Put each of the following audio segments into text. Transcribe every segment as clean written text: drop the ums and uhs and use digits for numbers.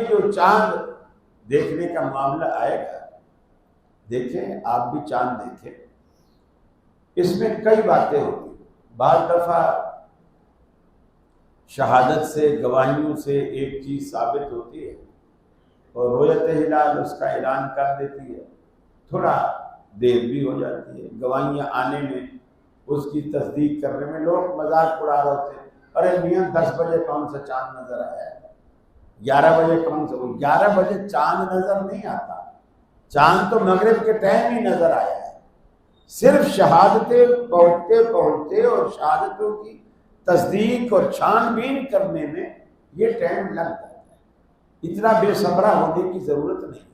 جو چاند دیکھنے کا معاملہ آئے گا، دیکھیں آپ بھی چاند دیکھیں، اس میں کئی باتیں ہوتی ہیں۔ بعض دفعہ شہادت سے، گواہیوں سے ایک چیز ثابت ہوتی ہے اور رؤیت ہلال اس کا اعلان کر دیتی ہے، تھوڑا دیر بھی ہو جاتی ہے، گواہیاں آنے میں، اس کی تصدیق کرنے میں لوگ مذاق اڑا رہے ہوتے ہیں، ارے میاں 10 بجے کون سا چاند نظر آیا ہے، 11 بجے کون سا، 11 بجے چاند نظر نہیں آتا، چاند تو مغرب کے ٹائم ہی نظر آیا ہے۔ صرف شہادتیں پہنچتے پہنچتے اور شہادتوں کی تصدیق اور چھان بین کرنے میں یہ ٹائم لگ جاتا ہے، اتنا بے صبرا ہونے کی ضرورت نہیں۔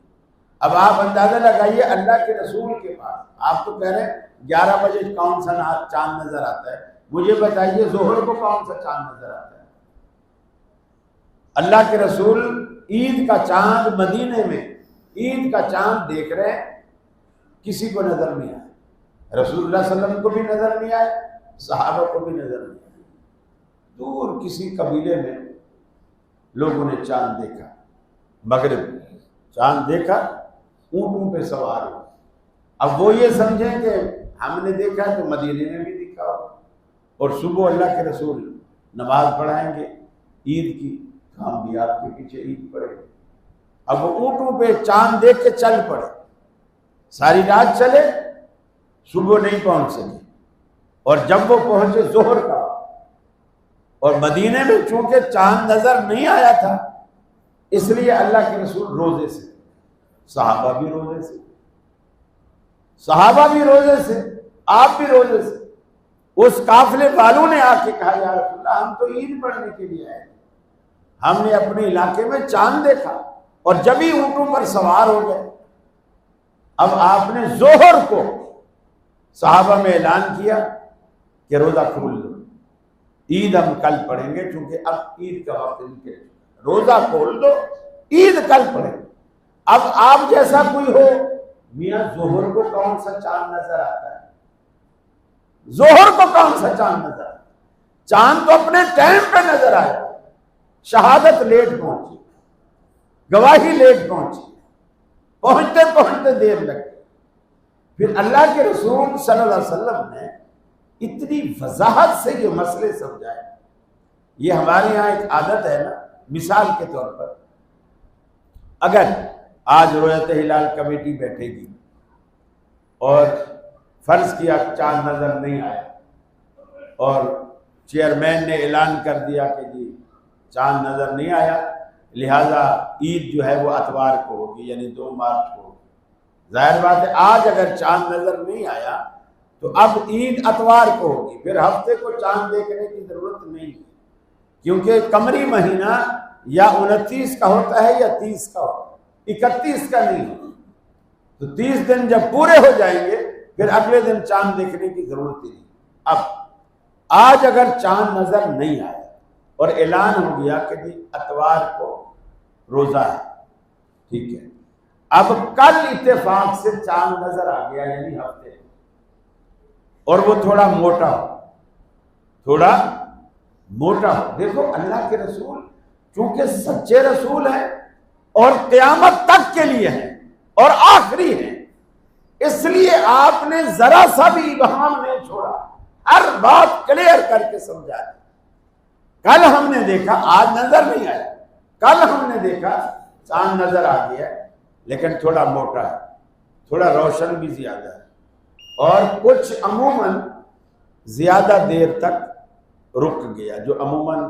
اب آپ اندازہ لگائیے اللہ کے رسول کے پاس، آپ تو کہہ رہے ہیں 11 بجے کون سا چاند نظر آتا ہے، مجھے بتائیے ظہر کو کون سا چاند نظر آتا ہے؟ اللہ کے رسول عید کا چاند مدینے میں عید کا چاند دیکھ رہے ہیں، کسی کو نظر نہیں آیا، رسول اللہ صلی اللہ علیہ وسلم کو بھی نظر نہیں آیا، صحابہ کو بھی نظر نہیں آیا۔ دور کسی قبیلے میں لوگوں نے چاند دیکھا، مغرب میں چاند دیکھا، اونٹوں پہ سوار ہو۔ اب وہ یہ سمجھیں کہ ہم نے دیکھا تو مدینے میں بھی دکھا ہو، اور صبح اللہ کے رسول نماز پڑھائیں گے عید کی، ہم بھی آپ کے پیچھے عید پڑھیں گے۔ اب وہ اونٹوں پہ چاند دیکھ کے چل پڑے، ساری رات چلے، صبح نہیں پہنچ سکے، اور جب وہ پہنچے ظہر کا، اور مدینے میں چونکہ چاند نظر نہیں آیا تھا، اس لیے اللہ کے رسول روزے سے، صحابہ بھی روزے سے، صحابہ بھی روزے سے، آپ بھی روزے سے۔ اس قافلے والوں نے آ کے کہا یا رسول اللہ ہم تو عید پڑھنے کے لیے آئے، ہم نے اپنے علاقے میں چاند دیکھا اور جب ہی اونٹوں پر سوار ہو گئے۔ اب آپ نے ظہر کو صحابہ میں اعلان کیا کہ روزہ کھول دو، عید ہم کل پڑھیں گے، چونکہ اب عید کا وقت نکل، روزہ کھول دو، عید کل پڑھیں گے۔ اب آپ جیسا کوئی ہو، میاں ظہر کو کون سا چاند نظر آتا ہے، ظہر کو کون سا چاند نظر آتا ہے؟ چاند تو اپنے ٹائم پہ نظر آیا، شہادت لیٹ پہنچی، گواہی لیٹ پہنچی، پہنچتے پہنچتے دیر لگ گئی۔ پھر اللہ کے رسول صلی اللہ علیہ وسلم نے اتنی وضاحت سے یہ مسئلے سمجھائے۔ یہ ہمارے یہاں ایک عادت ہے نا، مثال کے طور پر اگر آج رؤیت ہلال کمیٹی بیٹھے گی اور فرض کیا چاند نظر نہیں آیا، اور چیئرمین نے اعلان کر دیا کہ جی چاند نظر نہیں آیا، لہذا عید جو ہے وہ اتوار کو ہوگی، یعنی 2 مارچ کو ہوگی۔ ظاہر بات ہے آج اگر چاند نظر نہیں آیا تو اب عید اتوار کو ہوگی، پھر ہفتے کو چاند دیکھنے کی ضرورت نہیں ہے، کیونکہ قمری مہینہ یا 29 کا ہوتا ہے یا 30 کا ہوتا ہے، 31 کا نہیں ہوتا۔ تو 30 دن جب پورے ہو جائیں گے پھر اگلے دن چاند دیکھنے کی ضرورت ہی نہیں۔ اب آج اگر چاند نظر نہیں آیا اور اعلان ہو گیا کہ جی اتوار کو روزہ ہے، ٹھیک ہے، اب کل اتفاق سے چاند نظر آ گیا، یعنی ہفتے، اور وہ تھوڑا موٹا ہو، تھوڑا موٹا ہو۔ دیکھو اللہ کے رسول چونکہ سچے رسول ہیں اور قیامت تک کے لیے ہیں اور آخری ہیں، اس لیے آپ نے ذرا سا بھی ابہام نہیں چھوڑا، ہر بات کلیئر کر کے سمجھا دی۔ کل ہم نے دیکھا، آج نظر نہیں آیا، کل ہم نے دیکھا چاند نظر آ گیا، لیکن تھوڑا موٹا ہے، تھوڑا روشن بھی زیادہ ہے، اور کچھ عموماً زیادہ دیر تک رک گیا، جو عموماً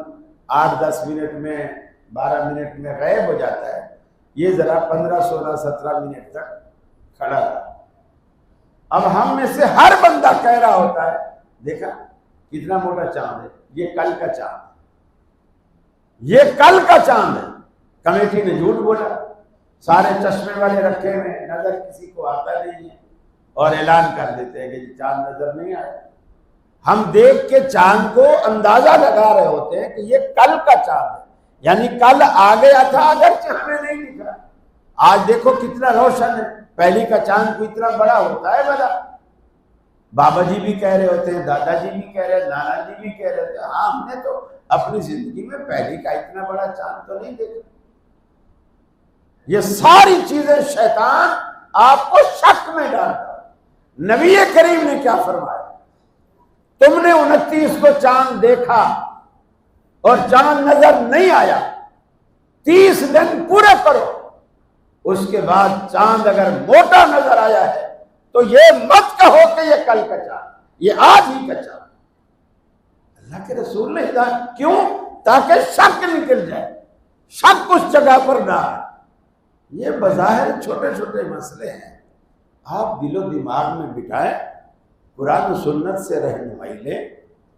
8-10 منٹ میں 12 منٹ میں غائب ہو جاتا ہے، یہ ذرا 15 16 17 منٹ تک کھڑا رہا۔ اب ہم میں سے ہر بندہ کہہ رہا ہوتا ہے دیکھا کتنا موٹا چاند ہے، یہ کل کا چاند ہے، یہ کل کا چاند ہے۔ کمیٹی نے جھوٹ بولا، سارے چشمے والے رکھے ہوئے، نظر کسی کو آتا نہیں ہے، اور اعلان کر دیتے ہیں کہ چاند نظر نہیں آیا۔ ہم دیکھ کے چاند کو اندازہ لگا رہے ہوتے ہیں کہ یہ کل کا چاند ہے، یعنی کل آ گیا تھا اگرچہ ہمیں نہیں دکھا، آج دیکھو کتنا روشن ہے۔ پہلی کا چاند کو اتنا بڑا ہوتا ہے بھلا؟ بابا جی بھی کہہ رہے ہوتے ہیں، دادا جی بھی کہہ رہے ہیں، نانا جی بھی کہہ رہے ہوتے ہیں، ہاں ہم نے تو اپنی زندگی میں پہلی کا اتنا بڑا چاند تو نہیں دیکھا۔ یہ ساری چیزیں شیطان آپ کو شک میں ڈالتا ہے۔ نبی کریم نے کیا فرمایا؟ تم نے 29 کو چاند دیکھا اور چاند نظر نہیں آیا، 30 دن پورے کرو، اس کے بعد چاند اگر موٹا نظر آیا ہے تو یہ مت کہو کہ یہ کل کا چاند، یہ آج ہی کا چاند۔ اللہ کے رسول نے ہدایت کیوں؟ تاکہ شک نکل جائے، شک اس جگہ پر نہ آئے۔ یہ بظاہر چھوٹے چھوٹے مسئلے ہیں، آپ دل و دماغ میں بٹھائیں، قرآن و سنت سے رہنمائی لیں،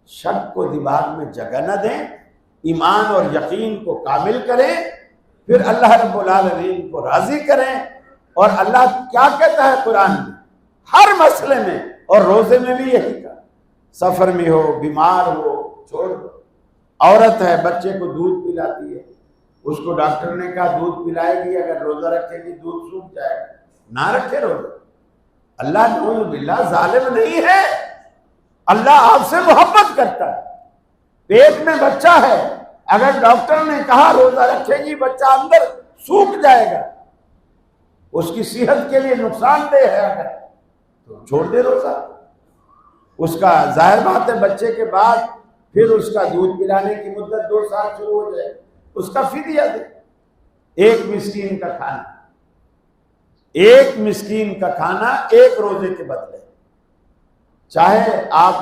شک کو دماغ میں جگہ نہ دیں، ایمان اور یقین کو کامل کریں، پھر اللہ رب العالمین کو راضی کریں۔ اور اللہ کیا کہتا ہے قرآن میں؟ ہر مسئلے میں، اور روزے میں بھی یہی کہا، سفر میں ہو، بیمار ہو، چھوڑ دو۔ عورت ہے، بچے کو دودھ پلاتی ہے، اس کو ڈاکٹر نے کہا دودھ پلائے گی، اگر روزہ رکھے گی دودھ سوکھ جائے گا، نہ رکھے روزہ۔ اللہ نعوذ باللہ ظالم نہیں ہے، اللہ آپ سے محبت کرتا ہے۔ پیٹ میں بچہ ہے، اگر ڈاکٹر نے کہا روزہ رکھے گی بچہ اندر سوکھ جائے گا، اس کی صحت کے لیے نقصان دہ ہے، اگر تو چھوڑ دے روزہ۔ اس کا ظاہر بات ہے بچے کے بعد پھر اس کا دودھ پلانے کی مدت 2 سال شروع ہو جائے، اس کا فدیہ دے، ایک مسکین کا کھانا، ایک مسکین کا کھانا ایک روزے کے بدلے۔ چاہے آپ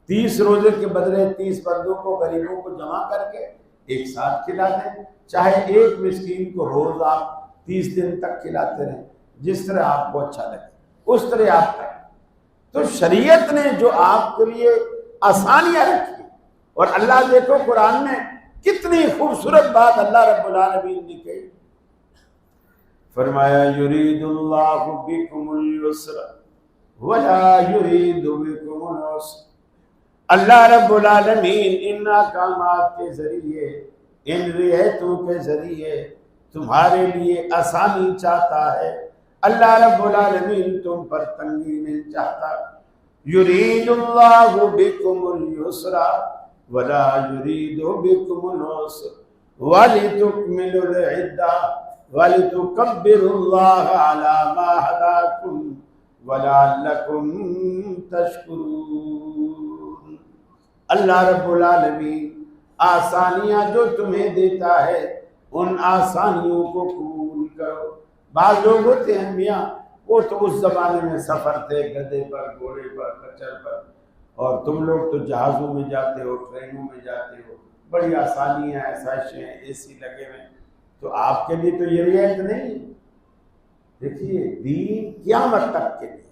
30 روزے کے بدلے 30 بندوں کو، غریبوں کو جمع کر کے ایک ساتھ کھلا دیں، چاہے ایک مسکین کو روز آپ 30 دن تک کھلاتے رہیں، جس طرح آپ کو اچھا لگے اس طرح آپ کریں۔ تو شریعت نے جو آپ کے لیے آسانیاں رکھی، اور اللہ دیکھو قرآن میں کتنی خوبصورت بات اللہ رب العالمین نے کہی، فرمایا یرید اللہ بکم اليسر ولا یرید بکم العسر۔ اللہ رب العالمین ان احکامات کے ذریعے، ان رعایتوں کے ذریعے تمہارے لیے آسانی چاہتا ہے۔ اللہ رب العالمین تم پر تنگی نہیں چاہتا۔ یرید اللہ بکم اليسر ولا یرید بکم العسر ولتکملوا العدہ ولتکبروا اللہ علی ما ہداکم ولعلکم تشکرون۔ اللہ رب العالمین آسانیاں جو تمہیں دیتا ہے ان آسانیوں کو قبول کرو۔ بعض لوگ ہوتے ہیں میاں، وہ تو اس زمانے میں سفر تھے، گدھے پر، گھوڑے پر، کچر پر، اور تم لوگ تو جہازوں میں جاتے ہو، ٹرینوں میں جاتے ہو، بڑی آسانیاں، ایسائشیں، اے سی لگے ہوئے، تو آپ کے لیے تو یہ رعایت نہیں ہے۔ دیکھیے دین قیامت تک کے لیے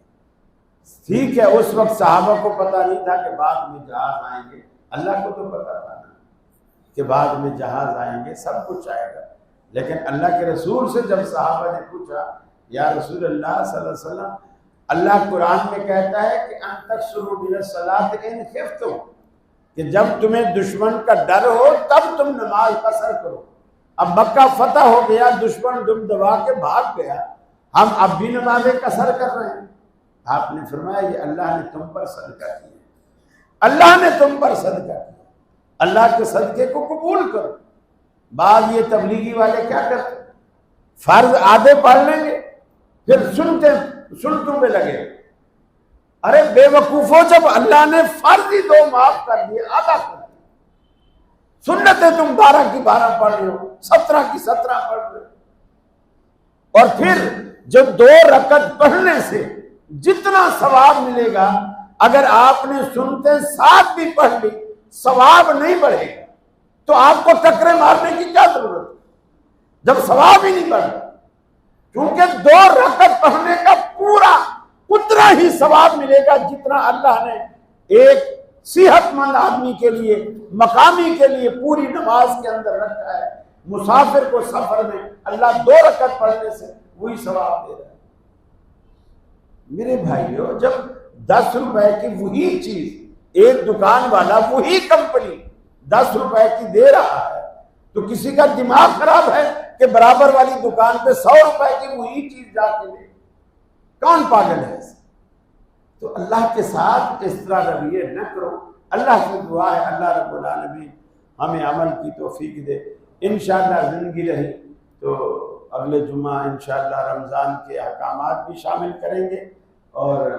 ٹھیک ہے۔ اس وقت صحابہ کو پتہ نہیں تھا کہ بعد میں جہاز آئیں گے، اللہ کو تو پتہ تھا نا کہ بعد میں جہاز آئیں گے، سب کچھ آئے گا۔ لیکن اللہ کے رسول سے جب صحابہ نے پوچھا یا رسول اللہ صلی اللہ علیہ وسلم، اللہ قرآن میں کہتا ہے کہ ان تکثروا من الصلاۃ ان خفتم، کہ جب تمہیں دشمن کا ڈر ہو تب تم نماز قصر کرو۔ اب مکہ فتح ہو گیا، دشمن دم دبا کے بھاگ گیا، ہم اب بھی نمازیں قصر کر رہے ہیں۔ آپ نے فرمایا یہ اللہ نے تم پر صدقہ کیا، اللہ نے تم پر صدقہ کیا، اللہ کے صدقے کو قبول کرو۔ بعض یہ تبلیغی والے کیا کرتے ہیں، فرض آدھے پڑھ لیں گے پھر سنتوں میں لگے۔ ارے بے وقوفو، جب اللہ نے فرض ہی 2 معاف کر دیے، آدھا کر دیا، سنتیں تم 12 کی 12 پڑھ رہے ہو، 17 کی 17 پڑھ رہے ہو، اور پھر جو 2 رکعت پڑھنے سے جتنا ثواب ملے گا، اگر آپ نے سنتیں 7 بھی پڑھ لی ثواب نہیں بڑھے گا، تو آپ کو ٹکرے مارنے کی کیا ضرورت ہے جب ثواب ہی نہیں بڑھا؟ کیونکہ 2 رکعت پڑھنے کا پورا اتنا ہی ثواب ملے گا جتنا اللہ نے ایک صحت مند آدمی کے لیے، مقامی کے لیے پوری نماز کے اندر رکھا ہے۔ مسافر کو سفر میں اللہ 2 رکعت پڑھنے سے وہی ثواب دے رہا ہے۔ میرے بھائیو، جب 10 روپے کی وہی چیز ایک دکان والا، وہی کمپنی 10 روپے کی دے رہا ہے، تو کسی کا دماغ خراب ہے کہ برابر والی دکان پہ 100 روپے کی وہی چیز جا کے لے؟ کون پاگل ہے ایسے؟ تو اللہ کے ساتھ اس طرح رویے نہ کرو۔ اللہ سے دعا ہے اللہ رب العالمین ہمیں عمل کی توفیق دے۔ انشاءاللہ زندگی رہی تو اگلے جمعہ انشاءاللہ رمضان کے احکامات بھی شامل کریں گے اور